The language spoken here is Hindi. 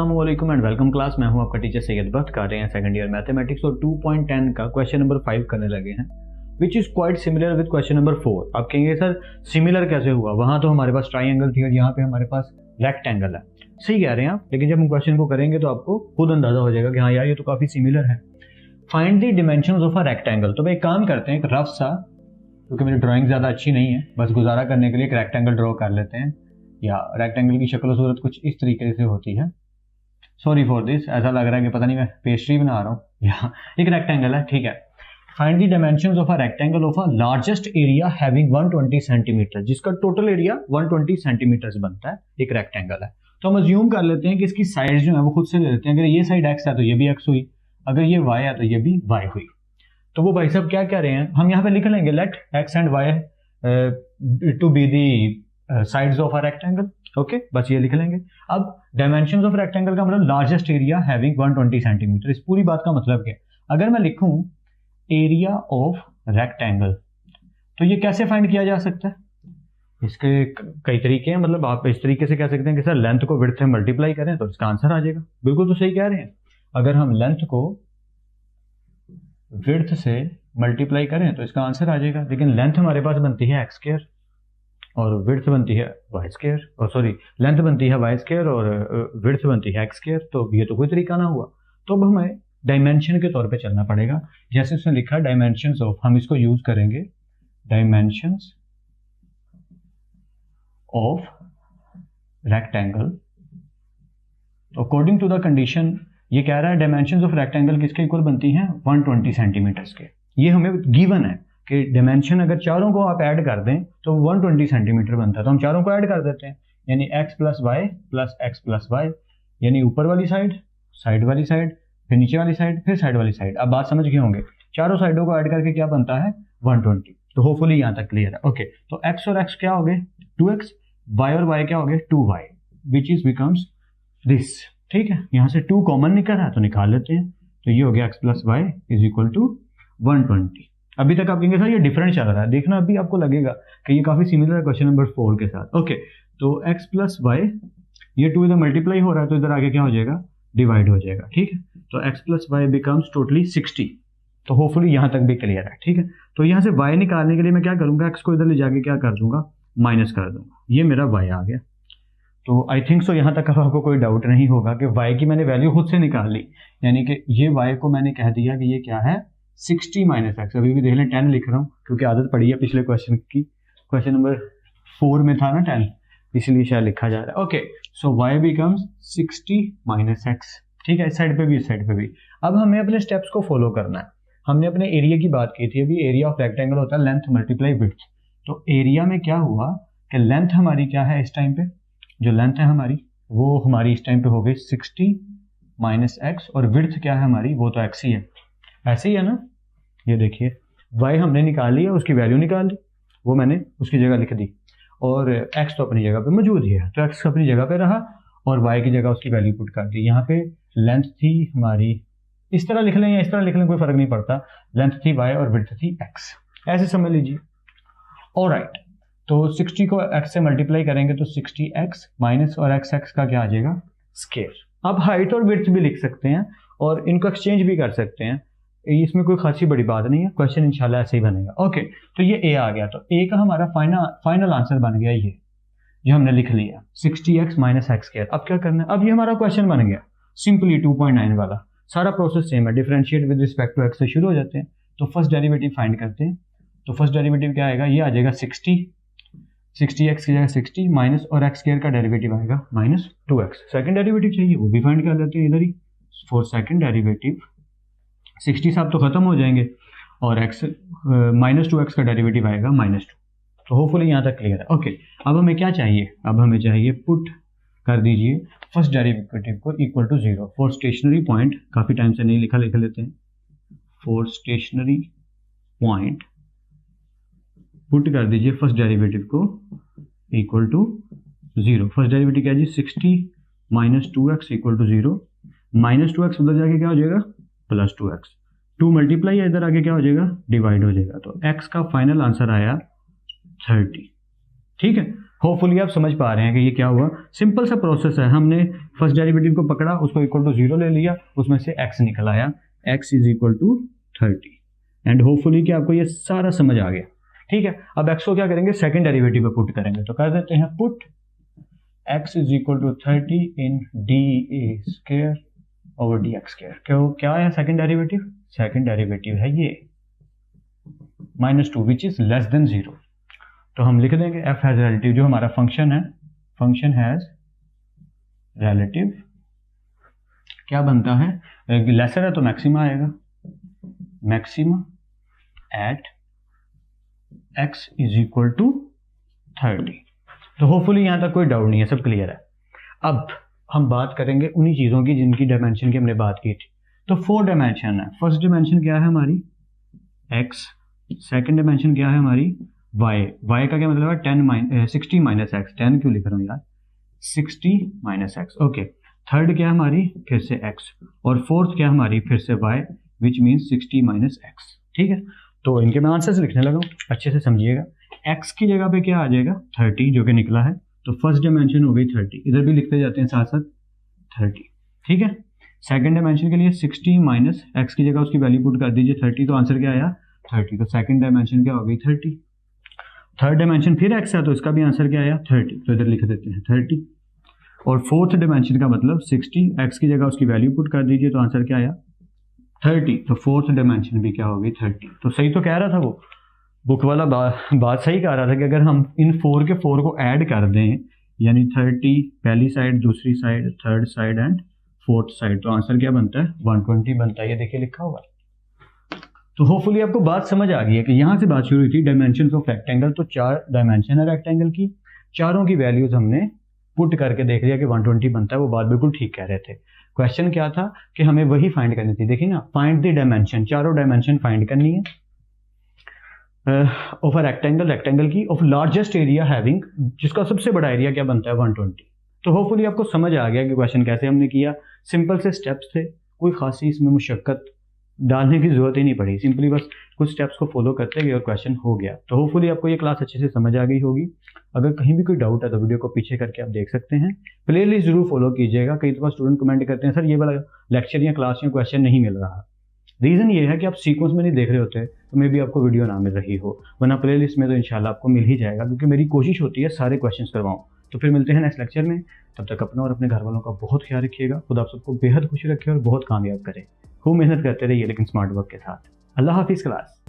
अस्सलामुअलैकुम एंड वेलकम क्लास। मैं हूं आपका टीचर सैयद बख्त। कर रहे हैं सेकंड ईयर मैथमेटिक्स और 2.10 का क्वेश्चन नंबर 5 करने लगे हैं, which is quite similar with question number 4। आप कहेंगे सर सिमिलर कैसे हुआ, वहां तो हमारे पास ट्राइंगल थी और यहाँ पे हमारे पास रेक्टेंगल है। सही कह रहे हैं आप, लेकिन जब हम क्वेश्चन को करेंगे तो आपको खुद अंदाजा हो जाएगा कि हाँ यार ये तो काफी सिमिलर है। Find the dimensions of a rectangle. तो भाई एक काम करते हैं, एक रफ सा, क्योंकि मेरी ड्राइंग ज्यादा अच्छी नहीं है, बस गुजारा करने के लिए एक रेक्टेंगल ड्रॉ कर लेते हैं। या रेक्टेंगल की शक्ल सूरत कुछ इस तरीके से होती है। सॉरी फॉर दिस, ऐसा लग रहा है कि पता नहीं मैं पेस्ट्री बना रहा हूँ। यहाँ एक रेक्टेंगल है, ठीक है। Find the dimensions of a rectangle of a largest area having 120 centimetre, जिसका टोटल एरिया 120 सेंटीमीटर बनता है, एक रेक्टेंगल है। तो हम अज्यूम कर लेते हैं कि इसकी साइड जो है वो खुद से ले लेते हैं। अगर ये साइड एक्स है तो ये भी एक्स हुई, अगर ये वाई है तो ये भी वाई हुई। तो वो भाई साहब क्या कह रहे हैं, हम यहाँ पे लिख लेंगे let X and Y to be the sides of a rectangle. Okay, बस ये लिख लेंगे। अब डायमेंशंस ऑफ रेक्टेंगल का मतलब लार्जेस्ट एरिया हैविंग 120 सेंटीमीटर। इस पूरी बात का मतलब क्या है, अगर मैं लिखूं एरिया ऑफ रेक्टेंगल तो ये कैसे फाइंड किया जा सकता है? इसके कई तरीके हैं। मतलब आप इस तरीके से कह सकते हैं कि सर लेंथ को विड्थ से मल्टीप्लाई करें तो इसका आंसर आ जाएगा। बिल्कुल तो सही कह रहे हैं, अगर हम लेंथ को विड्थ से मल्टीप्लाई करें तो इसका आंसर आ जाएगा। लेकिन लेंथ हमारे पास बनती है एक्स स्क्वायर और विड्थ बनती है वाई स्क्वायर, और सॉरी लेंथ बनती है वाई स्क्वायर और विड्थ बनती है एक्स स्क्वायर। तो ये तो कोई तरीका ना हुआ। तो अब हमें डायमेंशन के तौर पे चलना पड़ेगा। जैसे उसने लिखा डायमेंशंस ऑफ, हम इसको यूज करेंगे dimensions of rectangle. According to the condition ये कह रहा है डायमेंशंस ऑफ रेक्टेंगल किसके इक्वल बनती हैं, 120 सेंटीमीटर्स के। ये हमें गिवन है कि डायमेंशन अगर चारों को आप ऐड कर दें तो 120 सेंटीमीटर बनता है। तो हम चारों को ऐड कर देते हैं, यानी x plus Y plus X plus Y, यानी ऊपर वाली साइड, साइड वाली साइड, फिर नीचे वाली साइड, फिर साइड वाली साइड। अब बात समझ गए होंगे, चारों साइडों को ऐड करके क्या बनता है 120। तो होपफुली यहाँ तक क्लियर है। ओके, तो x और x क्या हो गए 2x, y और y क्या हो गए 2y, which is becomes this. ठीक है, यहाँ से 2 कॉमन निकल रहा है तो निकाल लेते हैं। तो ये हो गया x plus Y is equal to 120। अभी तक आप कहेंगे सर ये डिफरेंट चल रहा है, देखना अभी आपको लगेगा कि ये काफी सिमिलर है क्वेश्चन नंबर 4 के साथ। ओके, तो x प्लस वाई, ये 2 इधर मल्टीप्लाई हो रहा है तो इधर आगे क्या हो जाएगा, डिवाइड हो जाएगा। ठीक है, तो x plus Y becomes totally 60। तो होपफुली यहाँ तक भी क्लियर है। ठीक है, तो यहाँ से y निकालने के लिए मैं क्या करूंगा, x को इधर ले जाके क्या कर दूंगा, माइनस कर दूंगा। ये मेरा y आ गया। तो आई थिंक सो यहाँ तक अब आपको कोई डाउट नहीं होगा कि y की मैंने वैल्यू खुद से निकाल ली, यानी कि ये y को मैंने कह दिया कि ये क्या है 60 माइनस एक्स। अभी भी देख लें 10 लिख रहा हूँ क्योंकि आदत पड़ी है पिछले क्वेश्चन की, क्वेश्चन नंबर 4 में था ना 10, इसलिए शायद लिखा जा रहा है। ओके, सो y बिकम्स 60 माइनस एक्स। ठीक है, इस साइड पे भी इस साइड पे भी। अब हमें अपने स्टेप्स को फॉलो करना है। हमने अपने एरिया की बात की थी, अभी एरिया ऑफ रेक्टेंगल होता है लेंथ मल्टीप्लाई विड्थ। तो एरिया में क्या हुआ कि लेंथ हमारी क्या है इस टाइम पे, जो लेंथ है हमारी वो हमारी इस टाइम पे हो गई 60 माइनस एक्स, और विड्थ क्या है हमारी, वो तो एक्स ही है। ऐसे ही है ना, ये देखिए y हमने निकाल लिया, उसकी वैल्यू निकाल ली, वो मैंने उसकी जगह लिख दी, और x तो अपनी जगह पे मौजूद ही है तो x अपनी जगह पे रहा और y की जगह उसकी वैल्यू पुट कर दी। यहाँ पे लेंथ थी हमारी, इस तरह लिख लें या इस तरह लिख लें कोई फर्क नहीं पड़ता, लेंथ थी y और विड्थ थी x, ऐसे समझ लीजिए। ऑलराइट, तो 60 को x से मल्टीप्लाई करेंगे तो 60x माइनस और x का क्या आ जाएगा स्क्वायर। अब हाइट और विड्थ भी लिख सकते हैं और इनको एक्सचेंज भी कर सकते हैं, इसमें कोई खासी बड़ी बात नहीं है। क्वेश्चन इंशाल्लाह ऐसे ही बनेगा। ओके, तो ये a आ गया, तो a का हमारा फाइनल आंसर बन गया ये जो हमने लिख लिया 60x माइनस एक्स स्क्वायर। अब क्या करना है, अब ये हमारा क्वेश्चन बन गया सिंपली 2.9 वाला। सारा प्रोसेस सेम है, differentiate with respect to x से शुरू हो जाते हैं। तो फर्स्ट डेरिवेटिव फाइंड करते हैं। तो फर्स्ट डेरिवेटिव क्या आएगा, ये आ जाएगा 60x की जगह 60 माइनस और एक्स स्क्वायर का डेरिवेटिव आएगा माइनस 2x। सेकंड डेरिवेटिव चाहिए वो भी फाइंड कर लेते हैं इधर ही। फॉर सेकंड डेरिवेटिव 60 साहब तो खत्म हो जाएंगे और x माइनस 2x का डेरिवेटिव आएगा माइनस 2। तो होपफुली यहाँ तक क्लियर है। ओके, अब हमें क्या चाहिए, अब हमें चाहिए पुट कर दीजिए फर्स्ट डेरिवेटिव को equal to 0 for stationary point. काफी टाइम से नहीं लिखा, लिख लेते हैं। फॉर स्टेशनरी पॉइंट पुट कर दीजिए फर्स्ट डेरिवेटिव को इक्वल टू 0। फर्स्ट डेरिवेटिव क्या जी 60 minus 2x equal to 0, minus 2x उधर जाके क्या हो जाएगा प्लस 2x, 2 मल्टीप्लाई है इधर आगे क्या हो जाएगा डिवाइड हो जाएगा। तो x का फाइनल आंसर आया 30। ठीक है, होपफुली आप समझ पा रहे हैं कि ये क्या हुआ, सिंपल सा प्रोसेस है। हमने फर्स्ट डेरिवेटिव को पकड़ा, उसको इक्वल टू 0 ले लिया, उसमें से x निकल आया, x is equal to 30। And hopefully कि आपको ये सारा समझ आ गया। ठीक है, अब x को क्या करेंगे, सेकंड डेरिवेटिव पे पुट करेंगे, तो कर देते हैं put x is equal to 30 in d square over d x square. क्या है सेकंड डेरिवेटिव, सेकंड डेरिवेटिव है ये -2 विच इज लेस देन 0। तो हम लिख देंगे f हैज रिलेटिव, जो हमारा फंक्शन है, फंक्शन हैज रिलेटिव क्या बनता है, लेसर है तो मैक्सिमा आएगा, maxima at x is equal to 30। तो होपफुली यहां तक कोई डाउट नहीं है, सब क्लियर है। अब हम बात करेंगे उन्हीं चीजों की जिनकी डायमेंशन की हमने बात की थी। तो 4 डायमेंशन है, फर्स्ट डायमेंशन क्या है हमारी x, सेकंड डायमेंशन क्या है हमारी y, y का क्या मतलब है 60 माइनस x, 10 क्यों लिख रहा हूँ यार, 60 माइनस x। ओके, थर्ड क्या है हमारी फिर से x, और फोर्थ क्या है हमारी फिर से y which means 60 minus x। ठीक है, तो इनके मैं आंसर्स लिखने लगा हूँ, अच्छे से समझिएगा। x की जगह पे क्या आ जाएगा 30 जो कि निकला है, तो फर्स्ट डायमेंशन हो गई 30, इधर भी लिखते जाते हैं साथ साथ 30। ठीक है, सेकंड डायमेंशन के लिए 60 माइनस x की जगह उसकी वैल्यू पुट कर दीजिए 30, तो आंसर क्या आया 30, तो सेकंड डायमेंशन क्या हो गई 30। थर्ड डायमेंशन फिर x है तो इसका भी आंसर क्या आया 30, तो इधर लिख देते हैं 30। और फोर्थ डायमेंशन का मतलब 60, x की जगह उसकी वैल्यू पुट कर दीजिए, तो आंसर क्या आया 30, तो फोर्थ डायमेंशन भी क्या हो गई 30। तो सही तो कह रहा था वो बुक वाला, बात सही कह रहा था कि अगर हम इन 4 के 4 को ऐड कर दें, यानी 30 पहली साइड, दूसरी side, third side and fourth side, तो आंसर क्या बनता है 120 बनता है। ये देखिए लिखा हुआ है। तो होपफुली आपको बात समझ आ गई है कि यहाँ से बात शुरू हुई थी डायमेंशन ऑफ रेक्टेंगल। तो 4 डायमेंशन है रेक्टेंगल की, चारों की वैल्यूज हमने पुट करके देख लिया कि 120 बनता है। वो बात बिल्कुल ठीक कह रहे थे। क्वेश्चन क्या था कि हमें वही फाइंड करनी थी। देखिए ना, फाइंड द डायमेंशन, चारों डायमेंशन फाइंड करनी है ऑफ अ रेक्टेंगल, रेक्टेंगल की ऑफ लार्जेस्ट एरिया हैविंग, जिसका सबसे बड़ा एरिया क्या बनता है 120। तो होपफुली आपको समझ आ गया कि क्वेश्चन कैसे हमने किया। सिंपल से स्टेप्स थे, कोई खासी इसमें मुशक्कत डालने की जरूरत ही नहीं पड़ी, सिंपली बस कुछ स्टेप्स को फॉलो करते गए और क्वेश्चन हो गया। तो होपफुली आपको ये क्लास अच्छे से समझ आ गई होगी। अगर कहीं भी कोई डाउट है तो वीडियो को पीछे करके आप देख सकते हैं। प्लेलिस्ट जरूर फॉलो कीजिएगा। कई दफा स्टूडेंट कमेंट करते हैं सर ये वाला लेक्चर या क्लास या क्वेश्चन नहीं मिल रहा। रीज़न ये है कि आप सीक्वेंस में नहीं देख रहे होते, तो मे भी आपको वीडियो ना मिल रही हो, वरना प्लेलिस्ट में तो इंशाल्लाह आपको मिल ही जाएगा, क्योंकि मेरी कोशिश होती है सारे क्वेश्चंस करवाऊं। तो फिर मिलते हैं नेक्स्ट लेक्चर में, तब तक अपना और अपने घर वालों का बहुत ख्याल रखिएगा। खुद आप सबको बेहद खुश रखे और बहुत कामयाब करे। खूब मेहनत करते रहिए लेकिन स्मार्ट वर्क के साथ। अल्लाह हाफिज़ क्लास।